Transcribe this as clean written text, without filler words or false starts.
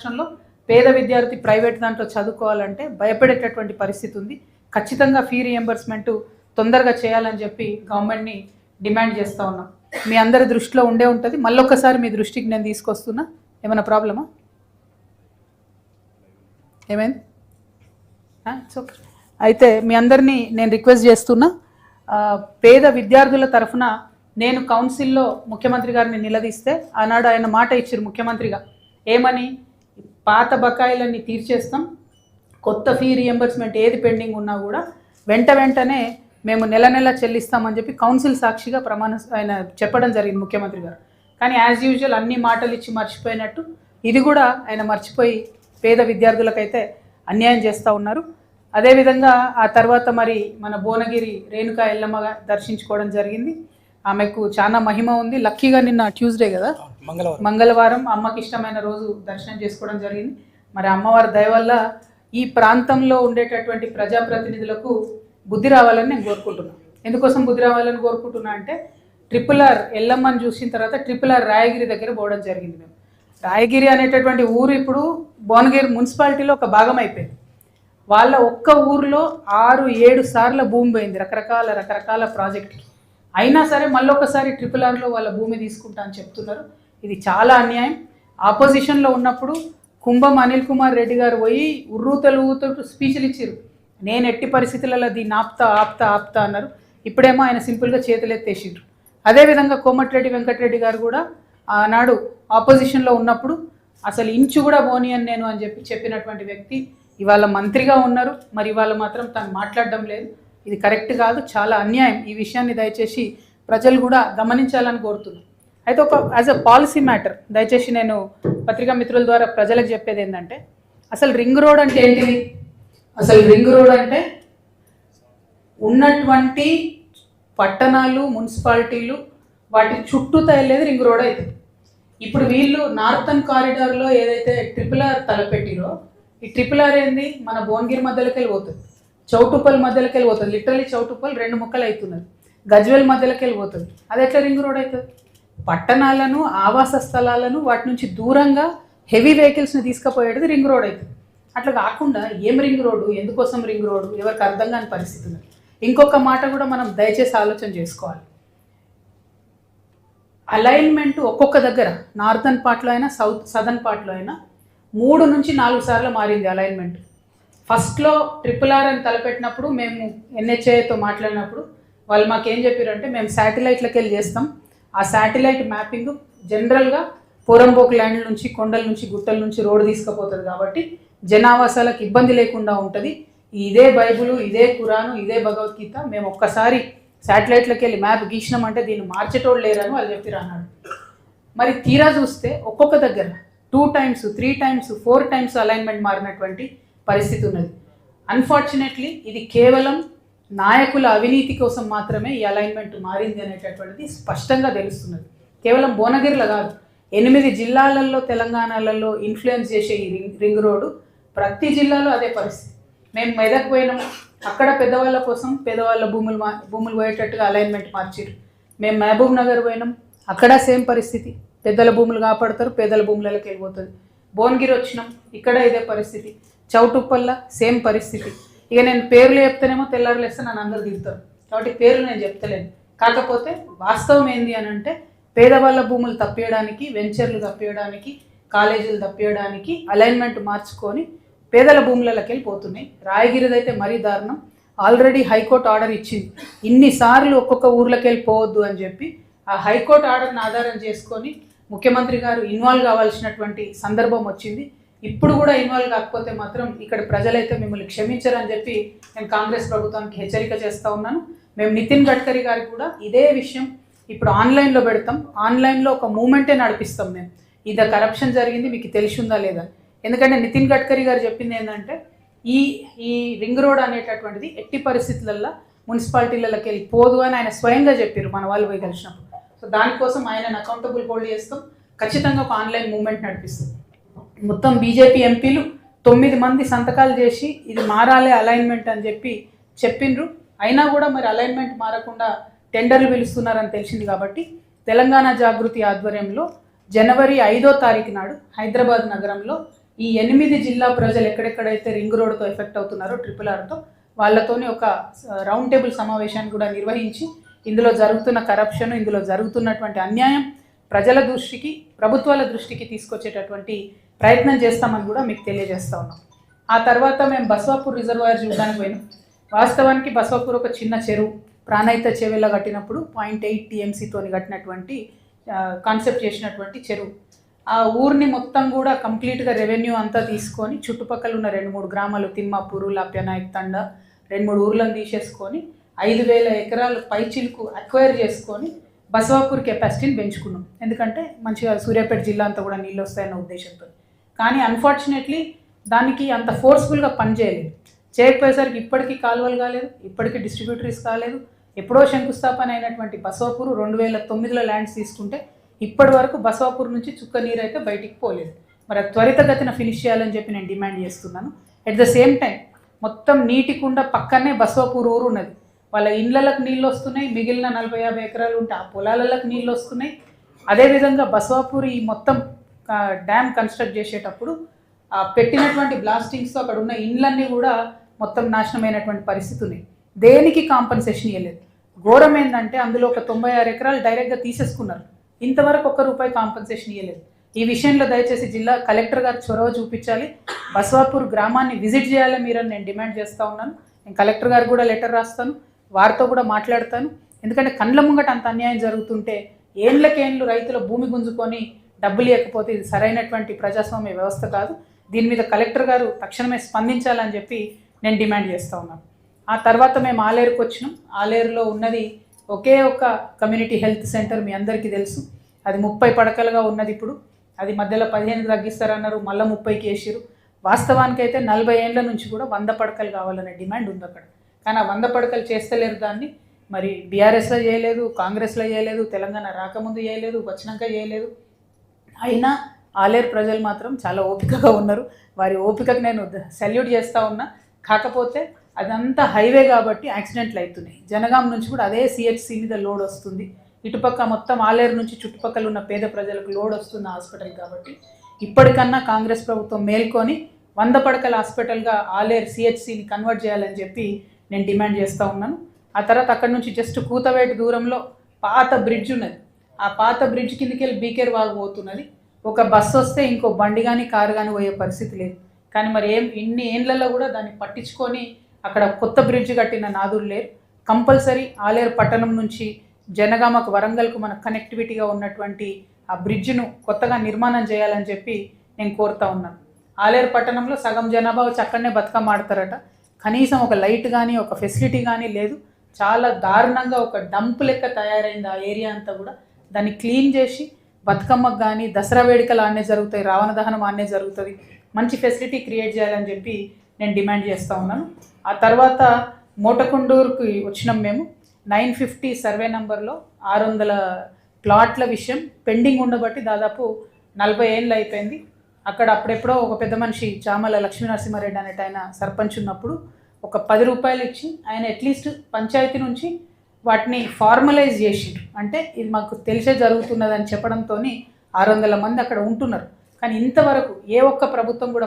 రాష్ట్రంలో పేద విద్యార్థి ప్రైవేట్ దాంట్లో చదువుకోవాలంటే భయపడేటటువంటి పరిస్థితి ఉంది. ఖచ్చితంగా ఫీ రియంబర్స్మెంట్ తొందరగా చేయాలని చెప్పి గవర్నమెంట్ని డిమాండ్ చేస్తూ ఉన్నాం. మీ అందరి దృష్టిలో ఉండే ఉంటుంది. మళ్ళొక్కసారి మీ దృష్టికి నేను తీసుకొస్తున్నా. ఏమైనా ప్రాబ్లమా? ఏమైంది? ఓకే. అయితే మీ అందరినీ నేను రిక్వెస్ట్ చేస్తున్నా, పేద విద్యార్థుల తరఫున నేను కౌన్సిల్లో ముఖ్యమంత్రి గారిని నిలదీస్తే ఆనాడు ఆయన మాట ఇచ్చారు ముఖ్యమంత్రిగా. ఏమని? పాత బకాయిలన్నీ తీర్చేస్తాం, కొత్త ఫీ రియంబర్స్మెంట్ ఏది పెండింగ్ ఉన్నా కూడా వెంటనే మేము నెల నెల చెల్లిస్తామని చెప్పి కౌన్సిల్ సాక్షిగా ఆయన చెప్పడం జరిగింది ముఖ్యమంత్రి గారు. కానీ యాజ్ యూజువల్ అన్ని మాటలు ఇచ్చి మర్చిపోయినట్టు ఇది కూడా ఆయన మర్చిపోయి పేద విద్యార్థులకైతే అన్యాయం చేస్తూ ఉన్నారు. అదేవిధంగా ఆ తర్వాత మరి మన భువనగిరి రేణుకా ఎల్లమ్మ దర్శించుకోవడం జరిగింది. ఆమెకు చాలా మహిమ ఉంది. లక్కీగా నిన్న ట్యూస్డే కదా, మంగళవారం అమ్మకి ఇష్టమైన రోజు దర్శనం చేసుకోవడం జరిగింది. మరి అమ్మవారి దయ వల్ల ఈ ప్రాంతంలో ఉండేటటువంటి ప్రజాప్రతినిధులకు బుద్ధి రావాలని నేను కోరుకుంటున్నాను. ఎందుకోసం బుద్ధి రావాలని కోరుకుంటున్నా అంటే, RRR ఎల్లమ్మని చూసిన తర్వాత RRR రాయగిరి దగ్గర పోవడం జరిగింది. మేము రాయగిరి అనేటటువంటి ఊరు ఇప్పుడు భువనగిరి మున్సిపాలిటీలో ఒక భాగం అయిపోయింది. వాళ్ళ ఒక్క ఊరిలో 6-7 సార్లు భూమి పోయింది రకరకాల ప్రాజెక్టుకి. అయినా సరే మళ్ళొకసారి RRRలో వాళ్ళ భూమి తీసుకుంటా అని చెప్తున్నారు. ఇది చాలా అన్యాయం. ఆపోజిషన్లో ఉన్నప్పుడు కుంభం అనిల్ కుమార్ రెడ్డి గారు పోయి ఉర్రూతలు స్పీచ్లు ఇచ్చారు. నేను ఎట్టి పరిస్థితులలో దీన్ని ఆప్తా అన్నారు. ఇప్పుడేమో ఆయన సింపుల్గా చేతులెత్తేసిండ్రు. అదేవిధంగా కోమటిరెడ్డి వెంకటరెడ్డి గారు కూడా ఆనాడు ఆపోజిషన్లో ఉన్నప్పుడు అసలు ఇంచు కూడా పోనీయని నేను అని చెప్పినటువంటి వ్యక్తి ఇవాళ మంత్రిగా ఉన్నారు. మరి ఇవాళ మాత్రం తను మాట్లాడడం లేదు. ఇది కరెక్ట్ కాదు, చాలా అన్యాయం. ఈ విషయాన్ని దయచేసి ప్రజలు కూడా గమనించాలని కోరుతున్నాను. అయితే ఒక యాజ్ అ పాలసీ మ్యాటర్ దయచేసి నేను పత్రికా మిత్రుల ద్వారా ప్రజలకు చెప్పేది ఏంటంటే, అసలు రింగ్ రోడ్ అంటే ఏంటిది? అసలు రింగ్ రోడ్ అంటే ఉన్నటువంటి పట్టణాలు, మున్సిపాలిటీలు వాటి చుట్టూ తయలేదు రింగ్ రోడ్ అవుతుంది. ఇప్పుడు వీళ్ళు నార్థన్ కారిడార్లో ఏదైతే RRR తలపెట్టిరో, ఈ RRR ఏంది? మన భువనగిరి మధ్యలోకి వెళ్ళిపోతుంది, చౌటుప్పల్ మధ్యలోకి వెళ్ళిపోతుంది. లిటరలీ చౌటుప్పల్ 2 ముక్కలు అవుతున్నది. గజ్వేల్ మధ్యలోకి వెళ్ళిపోతుంది. అది ఎట్లా రింగ్ రోడ్ అవుతుంది? పట్టణాలను, ఆవాస స్థలాలను వాటి నుంచి దూరంగా హెవీ వెహికల్స్ని తీసుకుపోయేది రింగ్ రోడ్ అవుతుంది. అట్లా కాకుండా ఏం రింగ్ రోడ్డు, ఎందుకోసం రింగ్ రోడ్డు, ఎవరికి అర్థం కాని పరిస్థితి ఉంది. ఇంకొక మాట కూడా మనం దయచేసి ఆలోచన చేసుకోవాలి. అలైన్మెంట్ ఒక్కొక్క దగ్గర నార్థన్ పార్ట్లో అయినా సదర్న్ పార్ట్లో అయినా 3 నుంచి 4 సార్లు మారింది అలైన్మెంట్. ఫస్ట్లో RRR అని తలపెట్టినప్పుడు మేము NHAతో మాట్లాడినప్పుడు వాళ్ళు మాకేం చెప్పారంటే, మేము శాటిలైట్లకి వెళ్ళి చేస్తాం. ఆ శాటిలైట్ మ్యాపింగ్ జనరల్గా పోరంబోక్ ల్యాండ్ నుంచి, కొండల నుంచి, గుట్టల నుంచి రోడ్డు తీసుకుపోతుంది కాబట్టి జనావాసాలకు ఇబ్బంది లేకుండా ఉంటుంది. ఇదే బైబుల్, ఇదే ఖురాను, ఇదే భగవద్గీత, మేము ఒక్కసారి శాటిలైట్లకి వెళ్ళి మ్యాప్ గీసినామంటే దీన్ని మార్చేటోళ్ళు లేరని వాళ్ళు చెప్పారు అన్నాడు. మరి తీరా చూస్తే ఒక్కొక్క దగ్గర 2 times, 3 times, 4 times అలైన్మెంట్ మారినటువంటి పరిస్థితి ఉన్నది. అన్ఫార్చునేట్లీ ఇది కేవలం నాయకుల అవినీతి కోసం మాత్రమే ఈ అలైన్మెంట్ మారింది అనేటటువంటిది స్పష్టంగా తెలుస్తున్నది. కేవలం భువనగిరిలో కాదు, 8 జిల్లాలలో, తెలంగాణలలో ఇన్ఫ్లుయెన్స్ చేసే ఈ రింగ్ రోడ్డు ప్రతి జిల్లాలో అదే పరిస్థితి. మేము మెదక్ పోయినాము, అక్కడ పెద్దవాళ్ళ కోసం పేదవాళ్ళ భూములు పోయేటట్టుగా అలైన్మెంట్ మార్చారు. మేము మహబూబ్ నగర్ పోయినాం, అక్కడ సేమ్ పరిస్థితి. పెద్దల భూములు కాపాడతారు, పేదల భూములకి వెళ్ళిపోతుంది. భువనగిరి వచ్చినాం, ఇక్కడ ఇదే పరిస్థితి. చౌటుప్పల్ల సేమ్ పరిస్థితి. ఇక నేను పేర్లు చెప్తేనేమో తెల్లారులేస్తే నన్ను అందరు తిడతారు కాబట్టి పేర్లు నేను చెప్తలేను. కాకపోతే వాస్తవం ఏంది అని అంటే, పేదవాళ్ళ భూములు తప్పేయడానికి, వెంచర్లు తప్పేయడానికి, కాలేజీలు తప్పేయడానికి అలైన్మెంట్ మార్చుకొని పేదల భూములకి వెళ్ళిపోతున్నాయి. రాయగిరిదైతే మరీ దారుణం. ఆల్రెడీ హైకోర్టు ఆర్డర్ ఇచ్చింది, ఇన్నిసార్లు ఒక్కొక్క ఊర్లోకి వెళ్ళిపోవద్దు అని చెప్పి. ఆ హైకోర్టు ఆర్డర్ని ఆధారం చేసుకొని ముఖ్యమంత్రి గారు ఇన్వాల్వ్ కావాల్సినటువంటి సందర్భం వచ్చింది. ఇప్పుడు కూడా ఇన్వాల్వ్ కాకపోతే మాత్రం ఇక్కడ ప్రజలైతే మిమ్మల్ని క్షమించరని చెప్పి నేను కాంగ్రెస్ ప్రభుత్వానికి హెచ్చరిక చేస్తూ ఉన్నాను. మేము నితిన్ గడ్కరీ గారికి కూడా ఇదే విషయం ఇప్పుడు ఆన్లైన్లో పెడతాం. ఆన్లైన్లో ఒక మూమెంటే నడిపిస్తాం. మేము ఇది కరప్షన్ జరిగింది, మీకు తెలిసి ఉందా లేదా? ఎందుకంటే నితిన్ గడ్కరీ గారు చెప్పింది ఏంటంటే, ఈ రింగ్ రోడ్ అనేటటువంటిది ఎట్టి పరిస్థితులలో మున్సిపాలిటీలకి వెళ్ళి పోదు అని ఆయన స్వయంగా చెప్పారు మన వాళ్ళు పోయి కలిసినప్పుడు. సో దానికోసం ఆయనను అకౌంటబుల్ హోల్డ్ చేస్తాం. ఖచ్చితంగా ఒక ఆన్లైన్ మూమెంట్ నడిపిస్తాం. మొత్తం బీజేపీ ఎంపీలు 9 మంది సంతకాలు చేసి ఇది మారాలి అలైన్మెంట్ అని చెప్పిండ్రు. అయినా కూడా మరి అలైన్మెంట్ మారకుండా టెండర్లు పిలుస్తున్నారని తెలిసింది. కాబట్టి తెలంగాణ జాగృతి ఆధ్వర్యంలో జనవరి 5వ తారీఖు నాడు హైదరాబాద్ నగరంలో ఈ 8 జిల్లా ప్రజలు ఎక్కడెక్కడైతే రింగ్ రోడ్తో ఎఫెక్ట్ అవుతున్నారో RRRతో వాళ్ళతోని ఒక రౌండ్ టేబుల్ సమావేశాన్ని కూడా నిర్వహించి ఇందులో జరుగుతున్న కరప్షన్, ఇందులో జరుగుతున్నటువంటి అన్యాయం ప్రజల దృష్టికి, ప్రభుత్వాల దృష్టికి తీసుకొచ్చేటటువంటి ప్రయత్నం చేస్తామని కూడా మీకు తెలియజేస్తా ఉన్నాం. ఆ తర్వాత మేము బస్వాపూర్ రిజర్వాయర్ చూడడానికి పోయినాం. వాస్తవానికి బస్వాపూర్ ఒక చిన్న చెరువు, ప్రాణహిత చెరువులో కట్టినప్పుడు 0.8 TMCతో కట్టినటువంటి కాన్సెప్ట్ చేసినటువంటి చెరువు. ఆ ఊరిని మొత్తం కూడా కంప్లీట్గా రెవెన్యూ అంతా తీసుకొని చుట్టుపక్కల ఉన్న 2-3 గ్రామాలు తిమ్మాపూరు, లాప్యనాయక్ తండ 2-3 ఊర్లను తీసేసుకొని 5,000 ఎకరాలు పైచిలుకు అక్వైర్ చేసుకొని బసవాపూర్ కెపాసిటీని పెంచుకున్నాం. ఎందుకంటే మంచిగా సూర్యాపేట జిల్లా అంతా కూడా నీళ్ళు వస్తాయన్న ఉద్దేశంతో. కానీ అన్ఫార్చునేట్లీ దానికి అంత ఫోర్స్ఫుల్గా పనిచేయలేదు. చేయకపోయేసరికి ఇప్పటికీ కాలువలు కాలేదు, ఇప్పటికీ డిస్ట్రిబ్యూటరీస్ కాలేదు. ఎప్పుడో శంకుస్థాపన అయినటువంటి బసవాపూర్ 2009లో ల్యాండ్స్ తీసుకుంటే ఇప్పటి వరకు బసవాపూర్ నుంచి చుక్క నీరు అయితే బయటికి పోలేదు. మరి త్వరితగతిన ఫినిష్ చేయాలని చెప్పి నేను డిమాండ్ చేస్తున్నాను. ఎట్ ద సేమ్ టైం మొత్తం నీటి కుండ పక్కనే బసవాపూర్ ఊరు ఉన్నది. వాళ్ళ ఇండ్లకు నీళ్ళు వస్తున్నాయి, మిగిలిన 40-50 ఎకరాలు ఉంటే ఆ పొలాలకు నీళ్ళు వస్తున్నాయి. అదేవిధంగా బసవాపూర్ ఈ మొత్తం డ్యామ్ కన్స్ట్రక్ట్ చేసేటప్పుడు పెట్టినటువంటి బ్లాస్టింగ్స్తో అక్కడ ఉన్న ఇండ్లన్నీ కూడా మొత్తం నాశనమైనటువంటి పరిస్థితి ఉన్నాయి. దేనికి కాంపన్సేషన్ ఇవ్వలేదు. ఘోరం ఏంటంటే అందులో ఒక 96 ఎకరాలు డైరెక్ట్గా తీసేసుకున్నారు. ఇంతవరకు ₹1 కాంపన్సేషన్ ఇవ్వలేదు. ఈ విషయంలో దయచేసి జిల్లా కలెక్టర్ గారు చొరవ చూపించాలి. బసవాపూర్ గ్రామాన్ని విజిట్ చేయాలని మీరని నేను డిమాండ్ చేస్తూ ఉన్నాను. నేను కలెక్టర్ గారు కూడా లెటర్ రాస్తాను, వారితో కూడా మాట్లాడతాను. ఎందుకంటే కండ్ల ముంగట అంత అన్యాయం జరుగుతుంటే ఏండ్లకేండ్లు రైతుల భూమి గుంజుకొని డబ్బులు ఇవ్వకపోతే ఇది సరైనటువంటి ప్రజాస్వామ్య వ్యవస్థ కాదు. దీని మీద కలెక్టర్ గారు తక్షణమే స్పందించాలని చెప్పి నేను డిమాండ్ చేస్తూ ఉన్నాను. ఆ తర్వాత మేము ఆలేరుకు వచ్చినాం. ఆలేరులో ఉన్నది ఒకే ఒక కమ్యూనిటీ హెల్త్ సెంటర్, మీ అందరికీ తెలుసు. అది 30 పడకలుగా ఉన్నది. ఇప్పుడు అది మధ్యలో 15 తగ్గిస్తారన్నారు, మళ్ళీ 30కి వేసిరు. వాస్తవానికి అయితే 40 ఏళ్ళ నుంచి కూడా 100 పడకలు కావాలనే డిమాండ్ ఉంది అక్కడ. కానీ ఆ 100 పడకలు చేస్తలేరు. దాన్ని మరి బీఆర్ఎస్లో చేయలేదు, కాంగ్రెస్లో చేయలేదు, తెలంగాణ రాకముందు చేయలేదు, వచ్చినాక చేయలేదు. అయినా ఆలేరు ప్రజలు మాత్రం చాలా ఓపికగా ఉన్నారు. వారి ఓపికకు నేను సెల్యూట్ చేస్తూ ఉన్నా. కాకపోతే అదంతా హైవే కాబట్టి యాక్సిడెంట్లు అవుతున్నాయి. జనగాం నుంచి కూడా అదే CHC మీద లోడ్ వస్తుంది. ఇటుపక్క మొత్తం ఆలేరు నుంచి చుట్టుపక్కల ఉన్న పేద ప్రజలకు లోడ్ వస్తుంది హాస్పిటల్. కాబట్టి ఇప్పటికన్నా కాంగ్రెస్ ప్రభుత్వం మేల్కొని 100 పడకల హాస్పిటల్గా ఆలేరు CHCని కన్వర్ట్ చేయాలని చెప్పి నేను డిమాండ్ చేస్తూ ఉన్నాను. ఆ తర్వాత అక్కడ నుంచి జస్ట్ కూతవేటు దూరంలో పాత బ్రిడ్జ్ ఉన్నది. ఆ పాత బ్రిడ్జ్ కిందకి వెళ్ళి బీకేర్ వాగు పోతున్నది. ఒక బస్సు వస్తే ఇంకో బండి కానీ కారు కానీ పోయే పరిస్థితి లేదు. కానీ మరి ఇన్ని ఏండ్లలో కూడా దాన్ని పట్టించుకొని అక్కడ కొత్త బ్రిడ్జ్ కట్టిన నాదులు లేరు. కంపల్సరీ ఆలేరు పట్టణం నుంచి జనగామకు, వరంగల్కు మన కనెక్టివిటీగా ఉన్నటువంటి ఆ బ్రిడ్జ్ను కొత్తగా నిర్మాణం చేయాలని చెప్పి నేను కోరుతా ఉన్నాను. ఆలేరు పట్టణంలో సగం జనాభా వచ్చి అక్కడనే బతుకమ్మ ఆడతారట. కనీసం ఒక లైట్ కానీ ఒక ఫెసిలిటీ కానీ లేదు. చాలా దారుణంగా ఒక డంప్ లెక్క తయారైంది ఆ ఏరియా అంతా కూడా. దాన్ని క్లీన్ చేసి బతుకమ్మకు కానీ, దసరా వేడుకలు ఆడనే జరుగుతాయి, రావణ దహనం ఆడనే జరుగుతుంది, మంచి ఫెసిలిటీ క్రియేట్ చేయాలని చెప్పి నేను డిమాండ్ చేస్తూ ఉన్నాను. ఆ తర్వాత మోటకొండూరుకి వచ్చినాం మేము. 950 సర్వే నంబర్లో 600 ప్లాట్ల విషయం పెండింగ్ ఉండబట్టి దాదాపు 40 ఏళ్ళు అయిపోయింది. అక్కడ అప్పుడెప్పుడో ఒక పెద్ద మనిషి చామల లక్ష్మీనరసింహారెడ్డి అనేట ఆయన సర్పంచ్ ఉన్నప్పుడు ఒక ₹10 ఇచ్చి ఆయన అట్లీస్ట్ పంచాయతీ నుంచి వాటిని ఫార్మలైజ్ చేసిండ్రు. అంటే ఇది మాకు తెలిసే జరుగుతున్నదని చెప్పడంతో 600 మంది అక్కడ ఉంటున్నారు. కానీ ఇంతవరకు ఏ ఒక్క ప్రభుత్వం కూడా